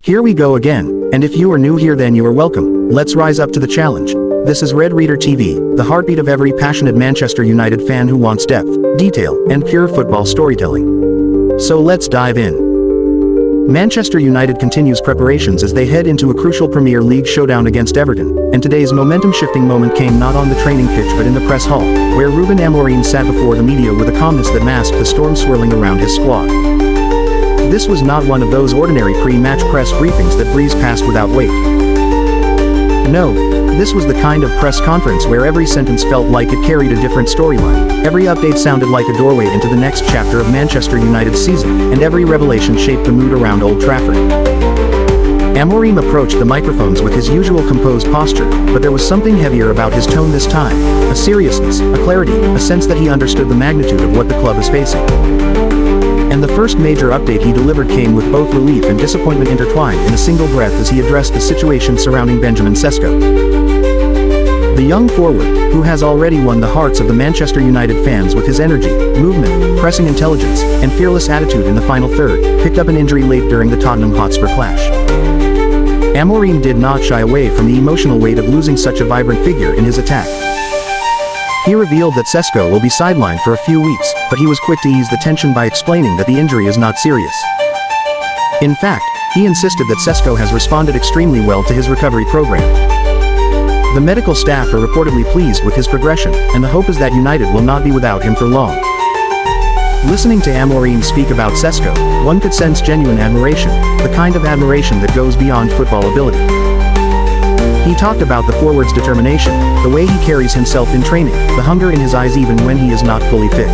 Here we go again, and if you are new here then you are welcome. Let's rise up to the challenge. This is Red Reader TV, the heartbeat of every passionate Manchester United fan who wants depth, detail, and pure football storytelling. So let's dive in. Manchester United continues preparations as they head into a crucial Premier League showdown against Everton, and today's momentum-shifting moment came not on the training pitch but in the press hall, where Ruben Amorim sat before the media with a calmness that masked the storm swirling around his squad. This was not one of those ordinary pre-match press briefings that breeze past without weight. No, this was the kind of press conference where every sentence felt like it carried a different storyline, every update sounded like a doorway into the next chapter of Manchester United's season, and every revelation shaped the mood around Old Trafford. Amorim approached the microphones with his usual composed posture, but there was something heavier about his tone this time, a seriousness, a clarity, a sense that he understood the magnitude of what the club is facing. And the first major update he delivered came with both relief and disappointment intertwined in a single breath as he addressed the situation surrounding Benjamin Šeško. The young forward, who has already won the hearts of the Manchester United fans with his energy, movement, pressing intelligence, and fearless attitude in the final third, picked up an injury late during the Tottenham Hotspur clash. Amorim did not shy away from the emotional weight of losing such a vibrant figure in his attack. He revealed that Šeško will be sidelined for a few weeks, but he was quick to ease the tension by explaining that the injury is not serious. In fact, he insisted that Šeško has responded extremely well to his recovery program. The medical staff are reportedly pleased with his progression, and the hope is that United will not be without him for long. Listening to Amorim speak about Šeško, one could sense genuine admiration, the kind of admiration that goes beyond football ability. He talked about the forward's determination, the way he carries himself in training, the hunger in his eyes even when he is not fully fit.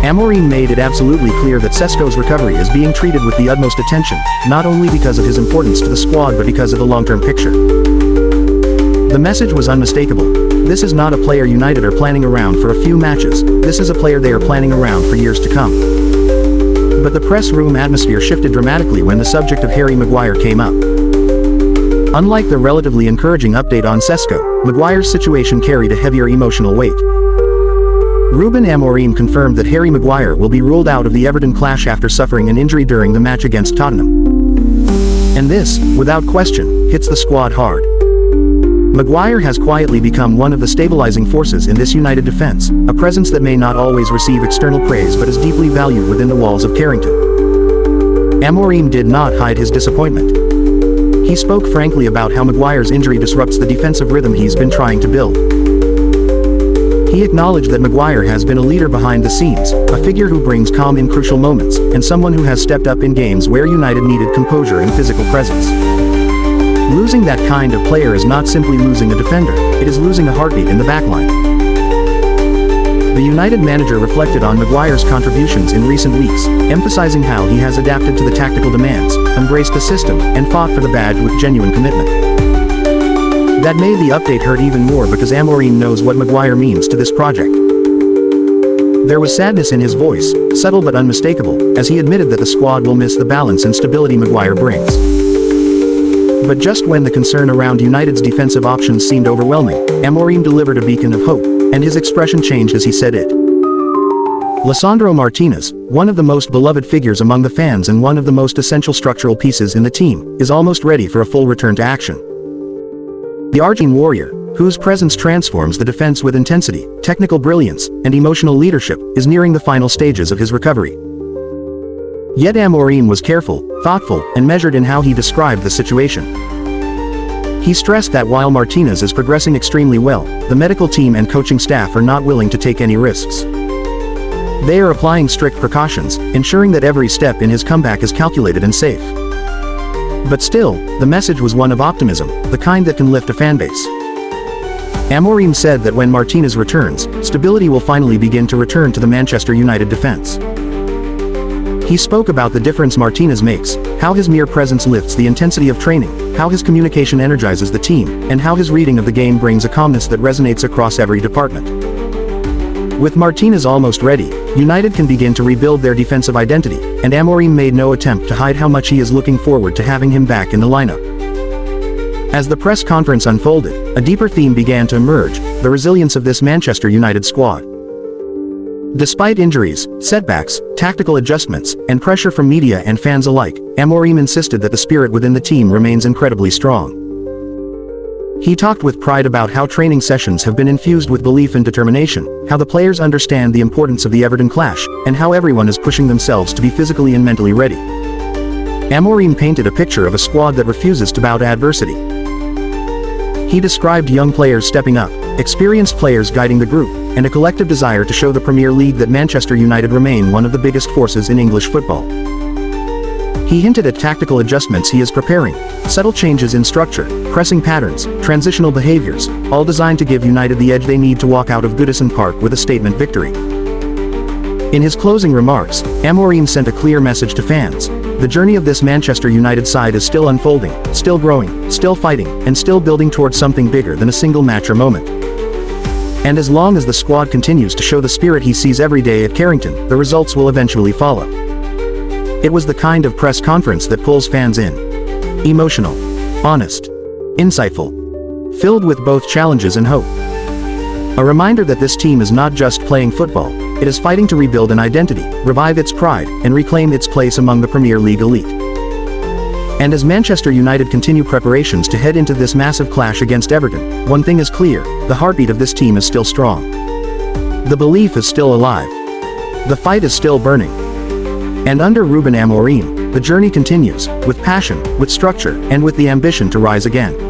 Amorim made it absolutely clear that Šeško's recovery is being treated with the utmost attention, not only because of his importance to the squad but because of the long-term picture. The message was unmistakable. This is not a player United are planning around for a few matches, this is a player they are planning around for years to come. But the press room atmosphere shifted dramatically when the subject of Harry Maguire came up. Unlike the relatively encouraging update on Šeško, Maguire's situation carried a heavier emotional weight. Ruben Amorim confirmed that Harry Maguire will be ruled out of the Everton clash after suffering an injury during the match against Tottenham. And this, without question, hits the squad hard. Maguire has quietly become one of the stabilizing forces in this United defense, a presence that may not always receive external praise but is deeply valued within the walls of Carrington. Amorim did not hide his disappointment. He spoke frankly about how Maguire's injury disrupts the defensive rhythm he's been trying to build. He acknowledged that Maguire has been a leader behind the scenes, a figure who brings calm in crucial moments, and someone who has stepped up in games where United needed composure and physical presence. Losing that kind of player is not simply losing a defender, it is losing a heartbeat in the backline. The United manager reflected on Maguire's contributions in recent weeks, emphasizing how he has adapted to the tactical demands, embraced the system, and fought for the badge with genuine commitment. That made the update hurt even more because Amorim knows what Maguire means to this project. There was sadness in his voice, subtle but unmistakable, as he admitted that the squad will miss the balance and stability Maguire brings. But just when the concern around United's defensive options seemed overwhelming, Amorim delivered a beacon of hope, and his expression changed as he said it. Lisandro Martínez, one of the most beloved figures among the fans and one of the most essential structural pieces in the team, is almost ready for a full return to action. The Argentine warrior, whose presence transforms the defense with intensity, technical brilliance, and emotional leadership, is nearing the final stages of his recovery. Yet Amorim was careful, thoughtful, and measured in how he described the situation. He stressed that while Martínez is progressing extremely well, the medical team and coaching staff are not willing to take any risks. They are applying strict precautions, ensuring that every step in his comeback is calculated and safe. But still, the message was one of optimism, the kind that can lift a fanbase. Amorim said that when Martínez returns, stability will finally begin to return to the Manchester United defense. He spoke about the difference Martínez makes, how his mere presence lifts the intensity of training, how his communication energizes the team, and how his reading of the game brings a calmness that resonates across every department. With Martínez almost ready, United can begin to rebuild their defensive identity, and Amorim made no attempt to hide how much he is looking forward to having him back in the lineup. As the press conference unfolded, a deeper theme began to emerge, the resilience of this Manchester United squad. Despite injuries, setbacks, tactical adjustments, and pressure from media and fans alike, Amorim insisted that the spirit within the team remains incredibly strong. He talked with pride about how training sessions have been infused with belief and determination, how the players understand the importance of the Everton clash, and how everyone is pushing themselves to be physically and mentally ready. Amorim painted a picture of a squad that refuses to bow to adversity. He described young players stepping up, experienced players guiding the group, and a collective desire to show the Premier League that Manchester United remain one of the biggest forces in English football. He hinted at tactical adjustments he is preparing, subtle changes in structure, pressing patterns, transitional behaviors, all designed to give United the edge they need to walk out of Goodison Park with a statement victory. In his closing remarks, Amorim sent a clear message to fans. The journey of this Manchester United side is still unfolding, still growing, still fighting, and still building towards something bigger than a single match or moment. And as long as the squad continues to show the spirit he sees every day at Carrington, the results will eventually follow. It was the kind of press conference that pulls fans in. Emotional, honest, insightful, filled with both challenges and hope. A reminder that this team is not just playing football, it is fighting to rebuild an identity, revive its pride, and reclaim its place among the Premier League elite. And as Manchester United continue preparations to head into this massive clash against Everton, one thing is clear, the heartbeat of this team is still strong. The belief is still alive. The fight is still burning. And under Ruben Amorim, the journey continues, with passion, with structure, and with the ambition to rise again.